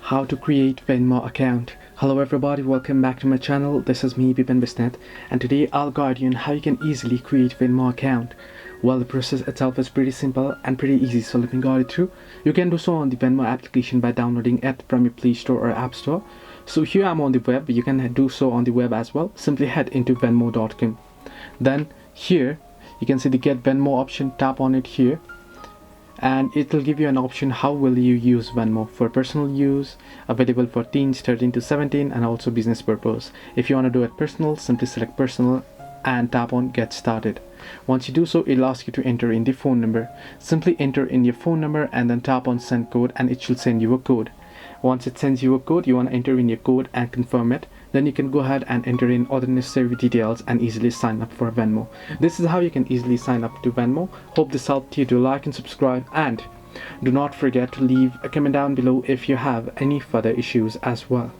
how to create Venmo account. Hello everybody, welcome back to my channel. This is me, Bipan Bisnet, and today I'll guide you on how you can easily create Venmo account. Well, the process itself is pretty simple and pretty easy, so let me guide you through. You can do so on the Venmo application by downloading it from your Play Store or App Store. So here I'm on the web. You can do so on the web as well. Simply head into venmo.com. Then here you can see the Get Venmo option. Tap on it here, and it will give you an option how will you use Venmo for personal use, available for teens 13 to 17, and also business purpose. If you want to do it personal, simply select personal and tap on Get Started. Once you do so, it'll ask you to enter in the phone number. Simply enter in your phone number and then tap on Send Code, and it should send you a code. Once it sends you a code, you want to enter in your code and confirm it. Then you can go ahead and enter in all the necessary details and easily sign up for Venmo. This is how you can easily sign up to Venmo. Hope this helped you. Do like and subscribe, and do not forget to leave a comment down below if you have any further issues as well.